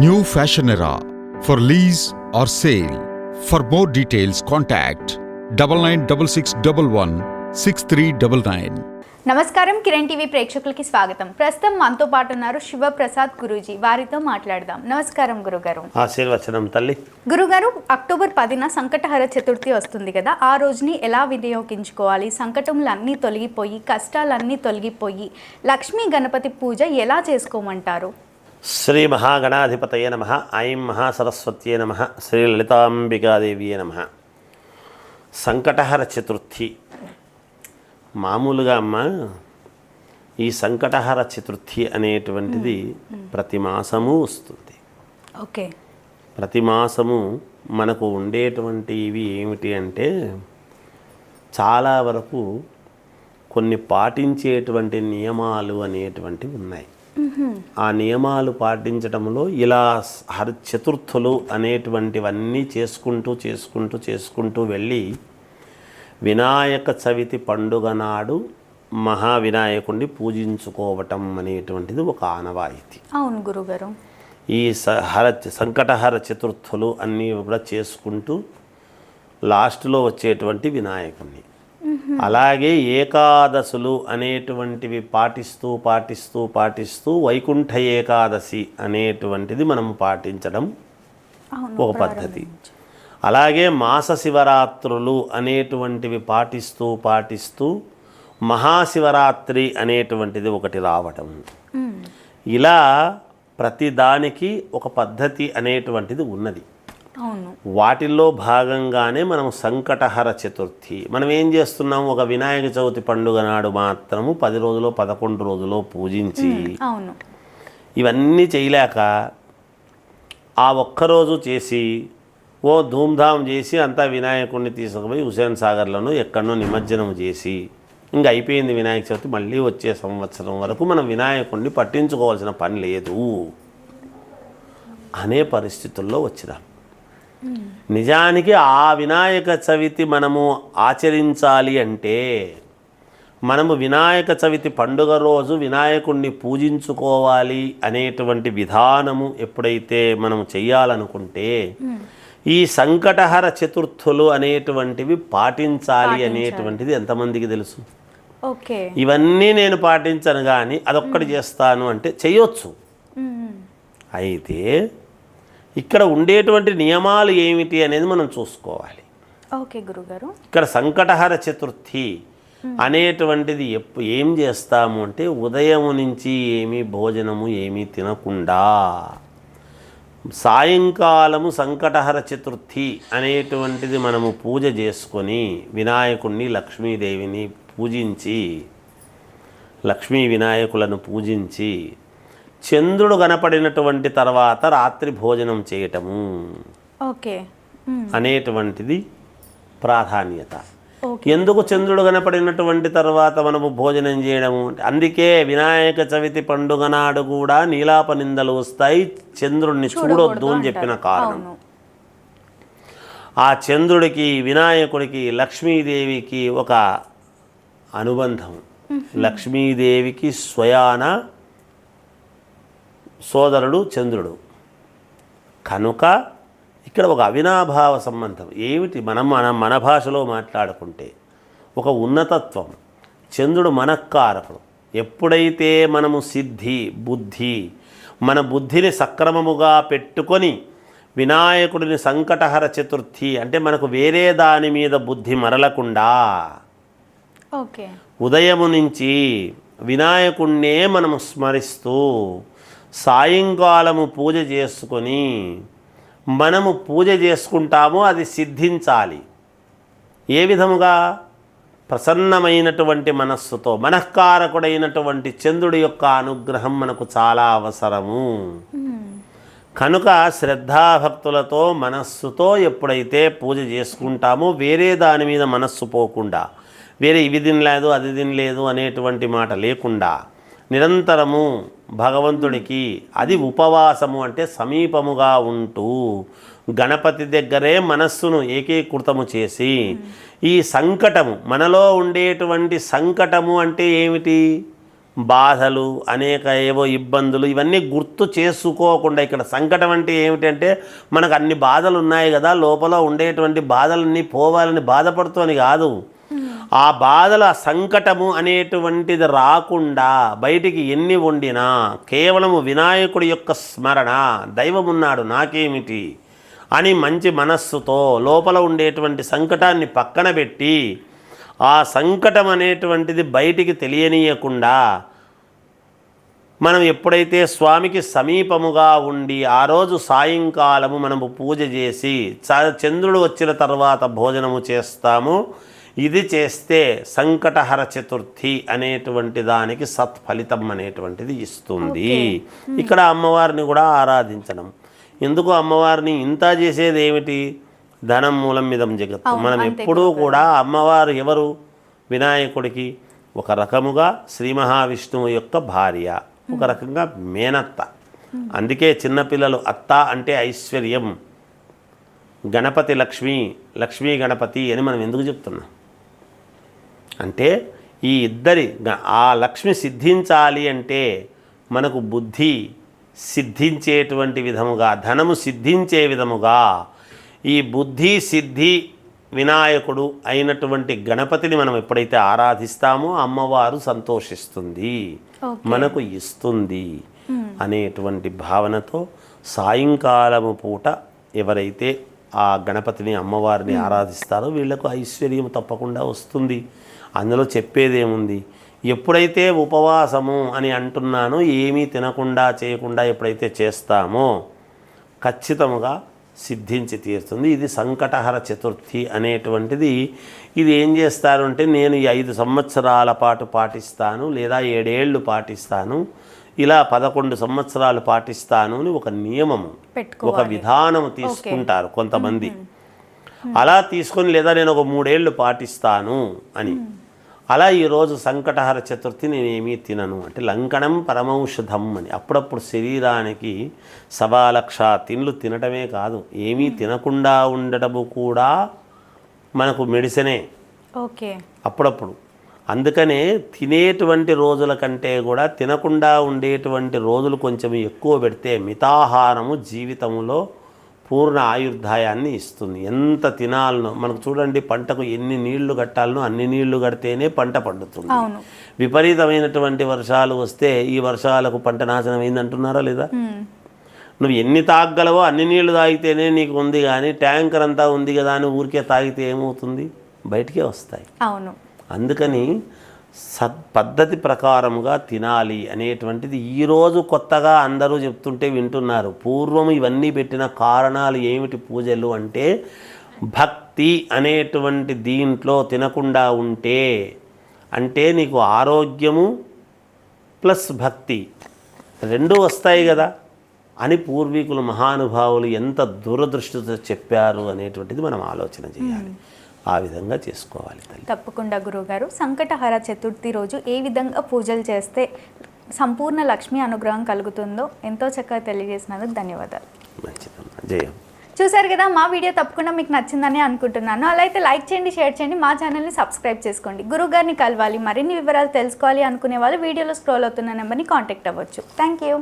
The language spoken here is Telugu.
New Fashion Era for lease or sale. For more details, contact 9966116399. నమస్కారం, కిరణ్ టీవీ ప్రేక్షకులకి స్వాగతం. ప్రస్తుతం మనతో పాటు ఉన్నారు శివప్రసాద్ గురూజీ. వారితో మాట్లాడదాం. నమస్కారం గురుగారు. ఆశీర్వచనం తల్లి. గురుగారు, అక్టోబర్ 10న సంకటహర చతుర్థి వస్తుంది కదా, ఆ రోజుని ఎలా వినియోగించుకోవాలి? సంకటములన్నీ తొలగిపోయి, కష్టాలన్నీ తొలగిపోయి, లక్ష్మీ గణపతి పూజ ఎలా చేసుకోమంటారు? శ్రీ మహాగణాధిపతయే నమః. ఐం మహాసరస్వత్యే నమః. శ్రీ లలితాంబికాదేవియే నమః. సంకటహర చతుర్థి మామూలుగా అమ్మ, ఈ సంకటహర చతుర్థి అనేటువంటిది ప్రతి మాసము వస్తుంది. ఓకే. ప్రతి మాసము మనకు ఉండేటువంటివి ఏమిటి అంటే, చాలా వరకు కొన్ని పాటించేటువంటి నియమాలు అనేటువంటివి ఉన్నాయి. ఆ నియమాలు పాటించడంలో ఇలా చతుర్థులు అనేటువంటివన్నీ చేసుకుంటూ వెళ్ళి వినాయక చవితి పండుగ నాడు మహావినాయకుడిని పూజించుకోవటం అనేటువంటిది ఒక ఆనవాయితీ. అవును గురుగారు. ఈ సంకటహర చతుర్థులు అన్నీ కూడా చేసుకుంటూ లాస్ట్లో వచ్చేటువంటి వినాయకుడిని, అలాగే ఏకాదశులు అనేటువంటివి పాటిస్తూ వైకుంఠ ఏకాదశి అనేటువంటిది మనం పాటించడం ఒక పద్ధతి. అలాగే మాస శివరాత్రులు అనేటువంటివి పాటిస్తూ మహాశివరాత్రి అనేటువంటిది ఒకటి రావటం. ఇలా ప్రతిదానికి ఒక పద్ధతి అనేటువంటిది ఉన్నది. వాటిల్లో భాగంగానే మనం సంకటహర చతుర్థి మనం ఏం చేస్తున్నాం, ఒక వినాయక చవితి పండుగ నాడు మాత్రము 10 రోజులు 11 రోజులు పూజించి ఇవన్నీ చేయలేక ఆ ఒక్కరోజు చేసి ఓ ధూమ్ధాం చేసి అంతా వినాయకుడిని తీసుకుపోయి హుసేన్ సాగర్లోనూ ఎక్కడనో నిమజ్జనం చేసి ఇంకా అయిపోయింది వినాయక చవితి, మళ్ళీ వచ్చే సంవత్సరం వరకు మనం వినాయకుడిని పట్టించుకోవాల్సిన పని లేదు అనే పరిస్థితుల్లో వచ్చినాం. నిజానికి ఆ వినాయక చవితి మనము ఆచరించాలి అంటే, మనము వినాయక చవితి పండుగ రోజు వినాయకుడిని పూజించుకోవాలి అనేటువంటి విధానము ఎప్పుడైతే మనం చెయ్యాలనుకుంటే, ఈ సంకటహర చతుర్థులు అనేటువంటివి పాటించాలి అనేటువంటిది ఎంతమందికి తెలుసు? ఓకే. ఇవన్నీ నేను పాటించను కానీ అదొక్కటి చేస్తాను అంటే చేయొచ్చు. అయితే ఇక్కడ ఉండేటువంటి నియమాలు ఏమిటి అనేది మనం చూసుకోవాలి. ఓకే గురుగారు. ఇక్కడ సంకటహర చతుర్థి అనేటువంటిది ఏం చేస్తాము అంటే, ఉదయం నుంచి ఏమీ భోజనము ఏమీ తినకుండా సాయంకాలము సంకటహర చతుర్థి అనేటువంటిది మనము పూజ చేసుకొని వినాయకుడిని లక్ష్మీదేవిని పూజించి, లక్ష్మీ వినాయకులను పూజించి చంద్రుడు కనపడినటువంటి తర్వాత రాత్రి భోజనం చేయటము అనేటువంటిది ప్రాధాన్యత. ఎందుకు చంద్రుడు కనపడినటువంటి తర్వాత మనము భోజనం చేయడము? అందుకే వినాయక చవితి పండుగ నాడు కూడా నీలాప నిందలు వస్తాయి, చంద్రుడిని చూడొద్దు అని చెప్పిన కారణం. ఆ చంద్రుడికి వినాయకుడికి లక్ష్మీదేవికి ఒక అనుబంధం. లక్ష్మీదేవికి స్వయాన సోదరుడు చంద్రుడు కనుక ఇక్కడ ఒక అవినాభావ సంబంధం. ఏమిటి మన భాషలో మాట్లాడుకుంటే ఒక ఉన్నతత్వం. చంద్రుడు మనఃకారకుడు. ఎప్పుడైతే మనము సిద్ధి బుద్ధి మన బుద్ధిని సక్రమముగా పెట్టుకొని వినాయకుడిని సంకటహర చతుర్థి అంటే మనకు వేరే దాని మీద బుద్ధి మరలకుండా ఉదయము నుంచి వినాయకుడినే మనము స్మరిస్తూ సాయంకాలము పూజ చేసుకొని మనము పూజ చేసుకుంటామో అది సిద్ధించాలి. ఏ విధముగా? ప్రసన్నమైనటువంటి మనస్సుతో. మనఃకారకుడైనటువంటి చంద్రుడి యొక్క అనుగ్రహం మనకు చాలా అవసరము. కనుక శ్రద్ధాభక్తులతో మనస్సుతో ఎప్పుడైతే పూజ చేసుకుంటామో, వేరే దాని మీద మనస్సు పోకుండా, వేరే ఇవి తినలేదు అది తినలేదు అనేటువంటి మాట లేకుండా నిరంతరము భగవంతుడికి, అది ఉపవాసము అంటే సమీపముగా ఉంటూ గణపతి దగ్గరే మనస్సును ఏకీకృతము చేసి, ఈ సంకటము మనలో ఉండేటువంటి సంకటము అంటే ఏమిటి? బాధలు, అనేక ఏవో ఇబ్బందులు ఇవన్నీ గుర్తు చేసుకోకుండా, ఇక్కడ సంకటం అంటే ఏమిటంటే మనకు అన్ని బాధలు ఉన్నాయి కదా, లోపల ఉండేటువంటి బాధలన్నీ పోవాలని బాధపడుతూ అని కాదు. ఆ బాధల సంకటము అనేటువంటిది రాకుండా బయటికి ఎన్ని వండినా కేవలము వినాయకుడి యొక్క స్మరణ, దైవం ఉన్నాడు నాకేమిటి అని మంచి మనస్సుతో లోపల ఉండేటువంటి సంకటాన్ని పక్కన పెట్టి ఆ సంకటం అనేటువంటిది బయటికి తెలియనీయకుండా మనం ఎప్పుడైతే స్వామికి సమీపముగా ఉండి ఆ రోజు సాయంకాలము మనము పూజ చేసి చంద్రుడు వచ్చిన తర్వాత భోజనము చేస్తాము. ఇది చేస్తే సంకటహర చతుర్థి అనేటువంటి దానికి సత్ఫలితం అనేటువంటిది ఇస్తుంది. ఇక్కడ అమ్మవారిని కూడా ఆరాధించడం. ఎందుకు అమ్మవారిని ఇంత చేసేది ఏమిటి? ధనం మూలం మిదం జగత్తు. మనం ఎప్పుడూ కూడా అమ్మవారు ఎవరు? వినాయకుడికి ఒక రకముగా శ్రీ మహావిష్ణువు యొక్క భార్య, ఒక రకంగా మేనత్త. అందుకే చిన్నపిల్లలు అత్త అంటే ఐశ్వర్యం, గణపతి లక్ష్మి, లక్ష్మీ గణపతి అని మనం ఎందుకు చెప్తున్నాం అంటే ఈ ఇద్దరి ఆ లక్ష్మి సిద్ధించాలి అంటే మనకు బుద్ధి సిద్ధించేటువంటి విధముగా, ధనము సిద్ధించే విధముగా ఈ బుద్ధి సిద్ధి వినాయకుడు అయినటువంటి గణపతిని మనం ఎప్పుడైతే ఆరాధిస్తామో అమ్మవారు సంతోషిస్తుంది, మనకు ఇస్తుంది అనేటువంటి భావనతో సాయంకాలము పూట ఎవరైతే ఆ గణపతిని అమ్మవారిని ఆరాధిస్తారో వీళ్లకు ఐశ్వర్యం తప్పకుండా వస్తుంది. అందులో చెప్పేదేముంది? ఎప్పుడైతే ఉపవాసము అని అంటున్నానో ఏమీ తినకుండా చేయకుండా ఎప్పుడైతే చేస్తామో ఖచ్చితంగా సిద్ధించి తీరుతుంది. ఇది సంకటహర చతుర్థి అనేటువంటిది. ఇది ఏం చేస్తారు అంటే నేను ఈ 5 సంవత్సరాల పాటు పాటిస్తాను, లేదా 7 ఏళ్ళు పాటిస్తాను, ఇలా 11 సంవత్సరాలు పాటిస్తాను అని ఒక నియమము, ఒక విధానము తీసుకుంటారు కొంతమంది. అలా తీసుకొని లేదా నేను ఒక 3 ఏళ్ళు పాటిస్తాను అని. అలా ఈరోజు సంకటహర చతుర్థి నేనేమీ తినను అంటే లంకణం పరమౌషధం అని. అప్పుడప్పుడు శరీరానికి 1,00,000 తిండ్లు తినటమే కాదు, ఏమీ తినకుండా ఉండటము కూడా మనకు మెడిసినే అప్పుడప్పుడు. అందుకనే తినేటువంటి రోజుల కంటే కూడా తినకుండా ఉండేటువంటి రోజులు కొంచెం ఎక్కువ పెడితే మితాహారము జీవితంలో పూర్ణ ఆయుర్దాయాన్ని ఇస్తుంది. ఎంత తినాలనో మనకు చూడండి, పంటకు ఎన్ని నీళ్లు కట్టాలనో అన్ని నీళ్లు కడితేనే పంట పండుతుంది. విపరీతమైనటువంటి వర్షాలు వస్తే ఈ వర్షాలకు పంట నాశనం అయిందంటున్నారా లేదా? నువ్వు ఎన్ని తాగలవో అన్ని నీళ్లు తాగితేనే నీకు ఉంది, కానీ ట్యాంకర్ అంతా ఉంది కదా అని ఊరికే తాగితే ఏమవుతుంది? బయటికే వస్తాయి. అందుకని పద్ధతి ప్రకారముగా తినాలి అనేటువంటిది ఈరోజు కొత్తగా అందరూ చెప్తుంటే వింటున్నారు. పూర్వం ఇవన్నీ పెట్టిన కారణాలు ఏమిటి పూజలు అంటే భక్తి అనేటువంటి దీంట్లో తినకుండా ఉంటే అంటే నీకు ఆరోగ్యము ప్లస్ భక్తి 2 వస్తాయి కదా అని పూర్వీకులు మహానుభావులు ఎంత దూరదృష్టితో చెప్పారు అనేటువంటిది మనం ఆలోచన చేయాలి. ఆ విధంగా చేసుకోవాలి తల్లి. తప్పకుండా గురువుగారు. సంకటహర చతుర్థి రోజు ఏ విధంగా పూజలు చేస్తే సంపూర్ణ లక్ష్మీ అనుగ్రహం కలుగుతుందో ఎంతో చక్కగా తెలియజేసినందుకు ధన్యవాదాలు. మంచిదమ్మా, జయం. చూసారు కదా, మా వీడియో తప్పకుండా మీకు నచ్చిందని అనుకుంటున్నాను. అలా అయితే లైక్ చేయండి, షేర్ చేయండి, మా ఛానల్ని సబ్స్క్రైబ్ చేసుకోండి. గురువుగారిని కలవాలి, మరిన్ని వివరాలు తెలుసుకోవాలి అనుకునే వాళ్ళు వీడియోలో స్క్రోల్ అవుతున్న నెంబర్ని కాంటాక్ట్ అవ్వచ్చు. Thank you.